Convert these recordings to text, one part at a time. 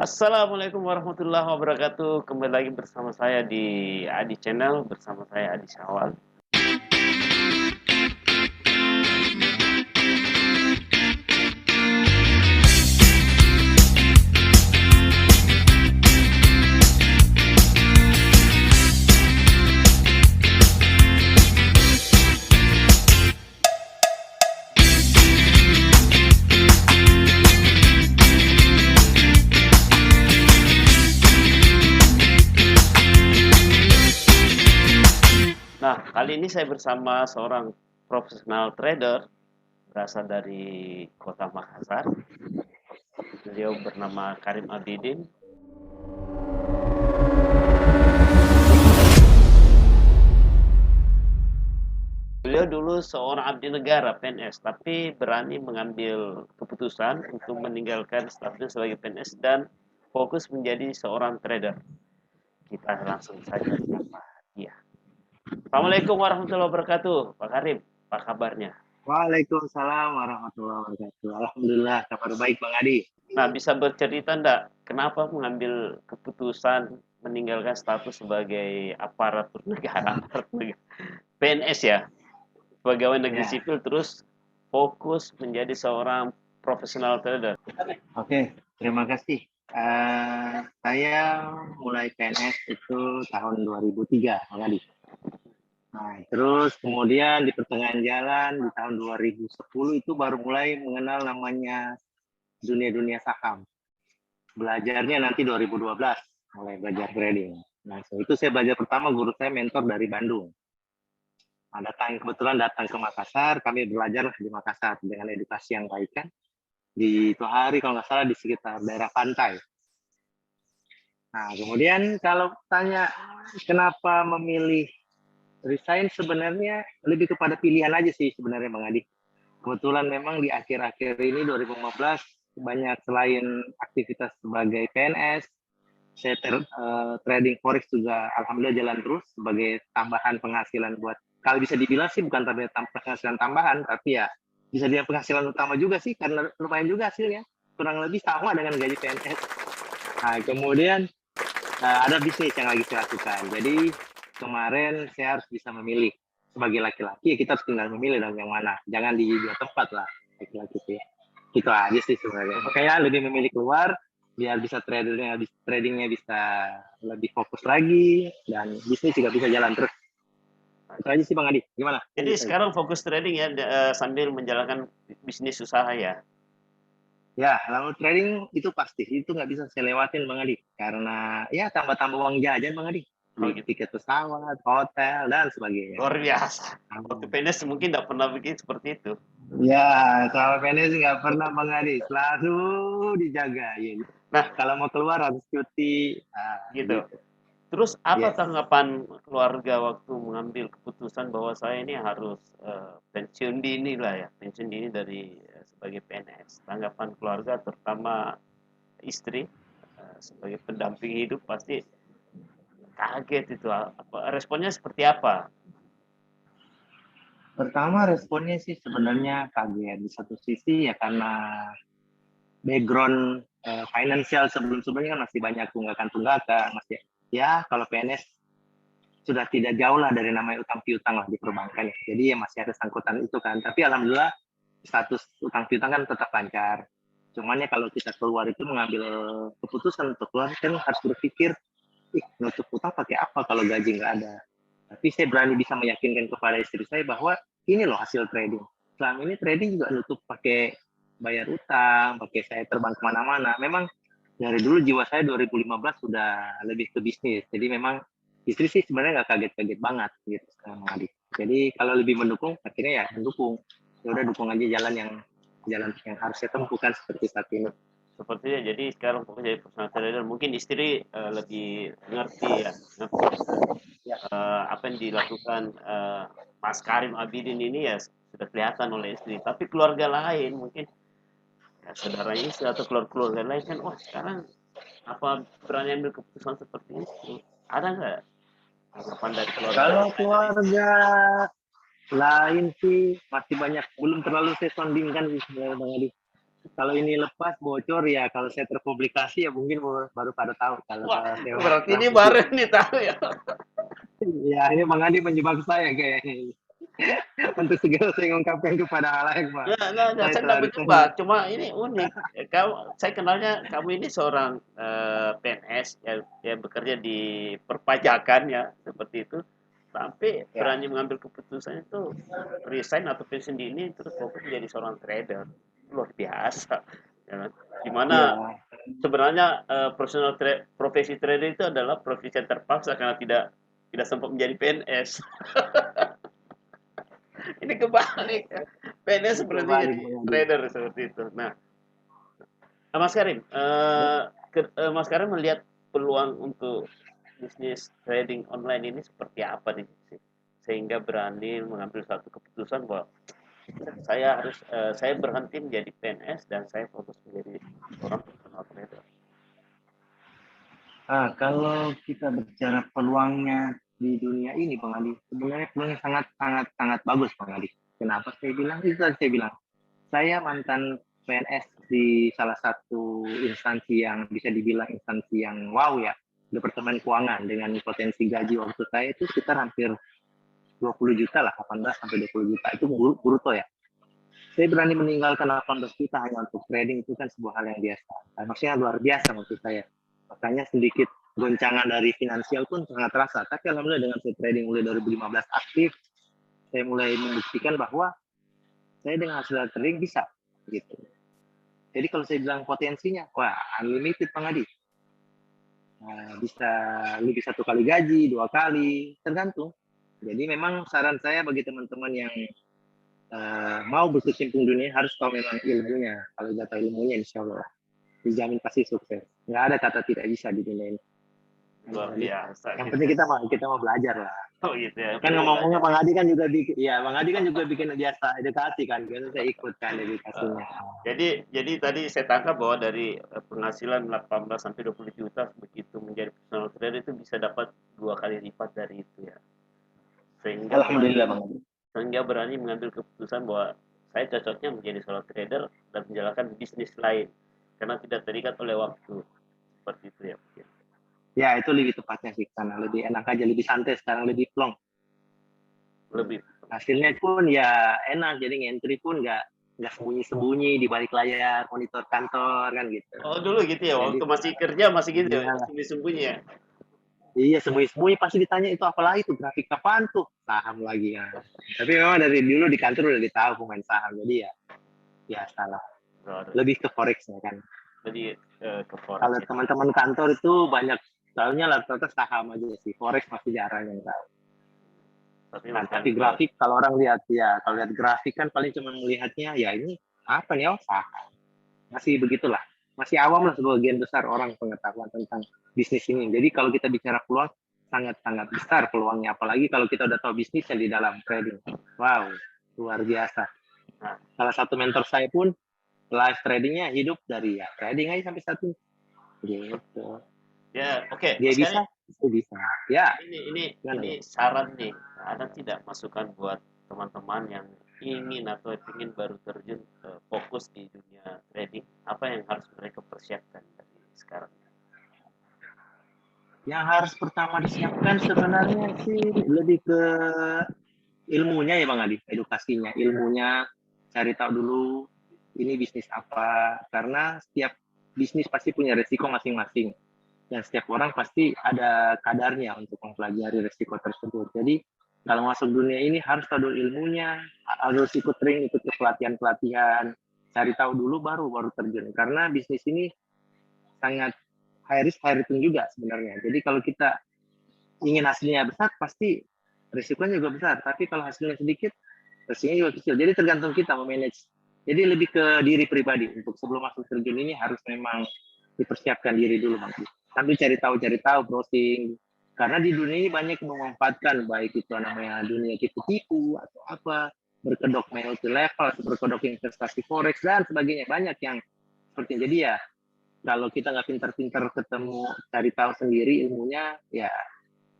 Assalamualaikum warahmatullahi wabarakatuh. Kembali lagi bersama saya di Adi Channel, bersama saya Adi Syawal. Nah, kali ini saya bersama seorang profesional trader berasal dari kota Makassar. Beliau bernama Karim Abidin. Beliau dulu seorang abdi negara PNS, tapi berani mengambil keputusan untuk meninggalkan statusnya sebagai PNS dan fokus menjadi seorang trader. Kita langsung saja sapa dia. Assalamualaikum warahmatullahi wabarakatuh, Pak Karim. Apa kabarnya? Waalaikumsalam warahmatullahi wabarakatuh. Alhamdulillah, kabar baik Bang Adi. Nah, bisa bercerita enggak, kenapa mengambil keputusan meninggalkan status sebagai aparatur negara, PNS ya, pegawai negeri Ya, sipil, terus fokus menjadi seorang profesional trader? oke. Terima kasih. Saya mulai PNS itu tahun 2003, Bang Adi. Nah, terus kemudian di pertengahan jalan di tahun 2010 itu baru mulai mengenal namanya dunia-dunia saham. Belajarnya nanti 2012, mulai belajar trading. Nah, itu saya belajar pertama guru saya mentor dari Bandung. Nah, kebetulan datang ke Makassar, kami belajar di Makassar dengan edukasi yang baik kan. Di itu hari kalau nggak salah di sekitar daerah pantai. Nah, kemudian kalau tanya kenapa memilih resign, sebenarnya lebih kepada pilihan aja sih sebenarnya Bang Adi. Kebetulan memang di akhir-akhir ini 2015 banyak selain aktivitas sebagai PNS, saya trading forex juga alhamdulillah jalan terus sebagai tambahan penghasilan buat, kalau bisa dibilang sih bukan penghasilan tambahan, tapi ya bisa dia penghasilan utama juga sih karena lumayan juga hasilnya, kurang lebih sama dengan gaji PNS. Nah, kemudian ada bisnis yang lagi saya lakukan. Jadi kemarin saya harus bisa memilih sebagai laki-laki, ya kita harus tinggal memilih dong yang mana. Jangan di dua tempat lah laki-laki sih. Gitu aja sih sebenarnya. Makanya lebih memilih keluar biar bisa tradingnya bisa lebih fokus lagi dan bisnis juga bisa jalan terus. Itu aja sih Bang Adi. Gimana? Jadi sekarang fokus trading ya, sambil menjalankan bisnis usaha ya. Ya, kalau trading itu pasti, itu nggak bisa saya lewatin Bang Adi. Karena ya tambah-tambah uang jajan Bang Adi. Oh Beli gitu. tiket pesawat, hotel, dan sebagainya. Luar biasa. Waktu PNS mungkin tidak pernah bikin seperti itu. Ya, sama PNS nggak pernah Bang Adi. Selalu dijagain. Nah, Kalau mau keluar harus cuti. gitu. Gitu. Terus apa Yes. tanggapan keluarga waktu mengambil keputusan bahwa saya ini harus pensiun dini lah ya, pensiun dini dari sebagai PNS. Tanggapan keluarga terutama istri sebagai pendamping hidup pasti kaget itu. Apa responnya seperti apa? Pertama responnya sih sebenarnya kaget. Di satu sisi ya karena background finansial sebelum-sebelumnya kan masih banyak tunggakan-tunggakan. Masih ya kalau PNS sudah tidak jauh lah dari namanya utang piutang lah di perbankan ya. Jadi ya masih ada sangkutan itu kan. Tapi alhamdulillah status utang piutang kan tetap lancar. Cuman ya kalau kita keluar itu mengambil keputusan untuk keluar kan harus berpikir, nutup utang pakai apa kalau gaji nggak ada. Tapi saya berani bisa meyakinkan kepada istri saya bahwa ini loh hasil trading. Selama ini trading juga nutup pakai bayar utang, pakai saya terbang kemana-mana. Memang dari dulu jiwa saya 2015 sudah lebih ke bisnis. Jadi memang istri sih sebenarnya nggak kaget-kaget banget gitu sekarang adik. Jadi kalau lebih mendukung, akhirnya ya mendukung. Ya udah dukung aja jalan yang harus saya tempuhkan seperti saat ini. Sepertinya jadi sekarang fokus jadi personal trader. Mungkin istri lebih ngerti ya, ngerti Ya. apa yang dilakukan Mas Karim Abidin ini ya sudah kelihatan oleh istri. Tapi keluarga lain mungkin ya, saudara istri atau keluarga lain kan, wah sekarang apa berani ambil keputusan seperti itu? Ada nggak tanggapan dari keluarga Kalau yang lain? keluarga lain sih masih banyak, belum terlalu saya sondingkan sih sebenarnya Bang Adi. Kalau ini lepas bocor ya, kalau saya terpublikasi ya mungkin baru pada tahu. Kalau Wah, saya berarti ini publish, baru nih tahu ya. ya ini Bang Adi menjebak saya kayaknya. Untuk segera saya ungkapkan kepada halayak, Pak. Nah, Saya saya nggak terlalu menjebak, cuma ini unik. Saya kenalnya kamu ini seorang PNS yang bekerja di perpajakan ya, seperti itu. Sampai ya. berani mengambil keputusan itu resign atau pensiun dini terus fokus menjadi seorang trader. Luar biasa. Ya kan? Dimana Ya, sebenarnya profesi trader itu adalah profesi yang terpaksa karena tidak sempat menjadi PNS. Ini kebalik. PNS seperti kebalik jadi Bang Adi. trader seperti itu. Nah, Mas Karim, Mas Karim melihat peluang untuk bisnis trading online ini seperti apa nih? Sehingga berani mengambil satu keputusan bahwa saya berhenti menjadi PNS dan saya fokus menjadi seorang personal trader. Kalau kita bicara peluangnya di dunia ini, Bang Adi, sebenarnya peluangnya sangat sangat sangat bagus, Bang Adi. Kenapa saya bilang itu? Saya bilang, saya mantan PNS di salah satu instansi yang bisa dibilang instansi yang wow ya, Departemen Keuangan dengan potensi gaji waktu saya itu sekitar hampir 20 juta lah, 18 sampai 20 juta itu bruto ya. Saya berani meninggalkan 18 juta hanya untuk trading itu kan sebuah hal yang biasa. Maksudnya luar biasa menurut saya. Makanya sedikit goncangan dari finansial pun sangat terasa. Tapi alhamdulillah dengan saya trading mulai 2015 aktif, saya mulai membuktikan bahwa saya dengan hasil trading bisa gitu. Jadi kalau saya bilang potensinya, wah unlimited Bang Adi. Bisa lebih satu kali gaji, 2 kali, tergantung. Jadi memang saran saya bagi teman-teman yang mau berkecimpung dunia harus tahu memang ilmunya. Kalau sudah tahu ilmunya, insya Allah dijamin pasti sukses. Nggak ada kata tidak bisa di dunia ini. Luar biasa Yang gitu penting ya. kita mau belajar lah. Oh gitu ya, Kan penting ngomong-ngomongnya belajar. Bang Adi kan juga bikin, ya Bang Adi kan juga bikin biasa edukasi kan, biasa saya ikut kan Eh, edukasinya. jadi tadi saya tangkap bahwa dari penghasilan 18 sampai 20 juta begitu menjadi personal trader itu bisa dapat 2 kali lipat dari itu ya. Sehingga Alhamdulillah berani Bang Adi. sehingga berani mengambil keputusan bahwa saya cocoknya menjadi seorang trader dan menjalankan bisnis lain karena tidak terikat oleh waktu seperti itu ya mungkin. Ya itu lebih tepatnya sih karena lebih enak aja, lebih santai sekarang, lebih plong. Lebih. Hasilnya pun ya enak, jadi ngentri pun nggak sembunyi-sembunyi di balik layar monitor kantor kan gitu. Oh dulu gitu ya, Jadi waktu masih kerja masih gitu ya, iya, sembunyi-sembunyi ya. iya sembunyi-sembunyi pasti ditanya itu apalagi itu grafik apaan tuh saham lagi ya. Tapi memang dari dulu di kantor udah ditahu pemain saham jadi ya salah. Lebih ke forex kan. Jadi ke forex Kalau ya. teman-teman kantor itu banyak tahunya rata-rata saham aja sih, forex masih jarang yang tahu. Tapi Nah, Mas tapi Karim tahu. grafik kalau orang lihat ya, kalau lihat grafik kan paling cuma melihatnya ya ini apa nih, oh saham. Masih begitulah. Masih awam lah sebagian besar orang pengetahuan tentang bisnis ini. Jadi kalau kita bicara peluang, sangat-sangat besar peluangnya. Apalagi kalau kita udah tahu bisnisnya di dalam trading. Wow, luar biasa. Nah, Salah satu mentor saya pun live tradingnya hidup dari ya trading aja sampai satu. Gitu. ya oke, Dia Mas bisa, Karim. itu bisa. Ya, gimana Ini bang? saran nih. Ada tidak masukan buat teman-teman yang ingin atau ingin baru terjun fokus di dunia trading? Apa yang harus mereka persiapkan dari sekarang? Yang harus pertama disiapkan sebenarnya sih lebih ke ilmunya ya Bang Adi, edukasinya, ilmunya, cari tahu dulu ini bisnis apa, karena setiap bisnis pasti punya resiko masing-masing, dan setiap orang pasti ada kadarnya untuk mempelajari resiko tersebut. Jadi kalau masuk dunia ini harus tahu dulu ilmunya, harus ikut training, ikut ke pelatihan-pelatihan, cari tahu dulu baru terjun, karena bisnis ini sangat high risk high return juga sebenarnya. Jadi kalau kita ingin hasilnya besar pasti risikonya juga besar, tapi kalau hasilnya sedikit risikonya juga kecil. Jadi tergantung kita memanage. Jadi lebih ke diri pribadi, untuk sebelum masuk terjun ini harus memang dipersiapkan diri dulu Bang. Sambil cari tahu browsing, karena di dunia ini banyak yang memanfaatkan, baik itu namanya dunia tipu-tipu atau apa, berkedok multi level, berkedok investasi forex dan sebagainya, banyak yang seperti. Jadi ya kalau kita nggak pintar-pintar ketemu cari tahu sendiri ilmunya ya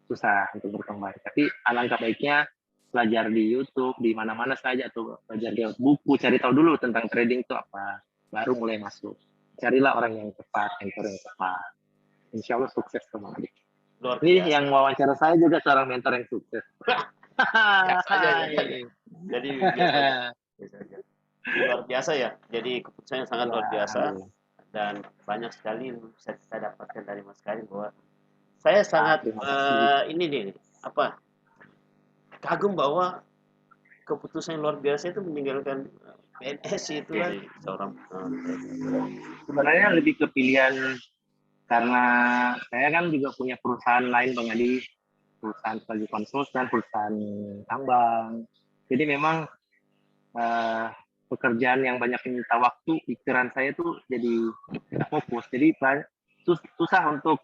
susah untuk berkembang. Tapi alangkah baiknya belajar di YouTube, di mana-mana saja, atau belajar di buku, cari tahu dulu tentang trading itu apa. baru mulai masuk. Carilah orang yang tepat, mentor yang tepat. Insya Allah sukses Bang Adi. Luar Ini biasa. yang wawancara saya juga seorang mentor yang sukses. Biasa aja ya. Jadi biasa aja. Biasa aja. Jadi luar biasa ya. Jadi keputusan yang sangat Ya, luar biasa alhamdulillah. dan banyak sekali yang bisa kita dapatkan dari Mas Karim bahwa saya sangat Terima kasih. ini nih apa kagum bahwa keputusan yang luar biasa itu meninggalkan PNS itu lah seorang Sebenarnya lebih ke pilihan karena saya kan juga punya perusahaan lain Bang Adi, perusahaan sebagai konsultan, perusahaan tambang. Jadi memang eh, pekerjaan yang banyak menyita waktu, pikiran saya tuh jadi tidak fokus. Jadi susah untuk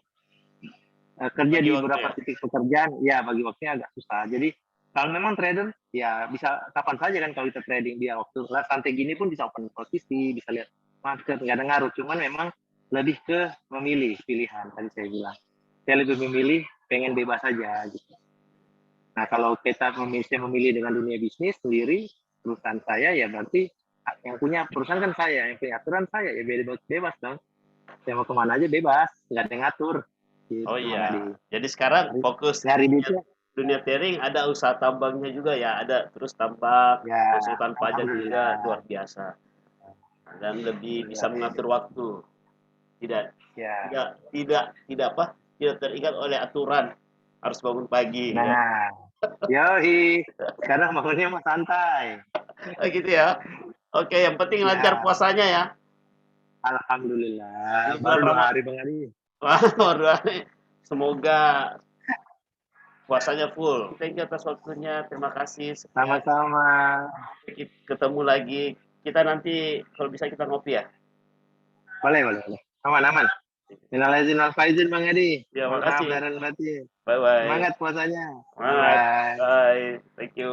kerja bagi di waktu beberapa ya. titik pekerjaan, ya bagi waktunya agak susah. Jadi kalau memang trader, ya bisa kapan saja kan kalau kita trading dia waktu santai gini pun bisa open posisi, bisa lihat market, nggak ada ngaruh. Cuman memang lebih ke memilih pilihan tadi saya bilang. Saya lebih memilih pengen bebas saja gitu. Nah kalau kita memilih dengan dunia bisnis sendiri, perusahaan saya ya berarti yang punya perusahaan kan saya, yang punya aturan saya ya bebas dong. Saya mau kemana aja bebas, nggak ada yang ngatur. Oh Gitu Bang Adi. iya. Jadi sekarang fokus Nyari dunia, duitnya dunia trading ada usaha tambangnya juga ya, ada terus tambak, ya, konsultan pajak juga alhamdulillah. luar biasa dan lebih bisa Alhamdulillah. mengatur waktu. Tidak Ya. tidak apa? Tidak terikat oleh aturan harus bangun pagi ya. Nah, yoi. Sekarang bangunnya mah santai. Oh, gitu ya. Oke, yang penting lancar Ya, puasanya ya. Ini alhamdulillah. Baru bulan 2 Ramadan. hari Bang Adi. Wah, semoga puasanya full. Thank you atas waktunya. Terima kasih. Sekian. Sama-sama. Ketemu lagi. Kita nanti kalau bisa kita ngopi ya. Boleh, boleh, boleh. Aman, aman. Minal aizin wal faizin Bang Adi. Ya, Mohon maaf makasih. lahir dan batin. Bye bye. Semangat puasanya. Semangat. Bye-bye. Bye. Thank you.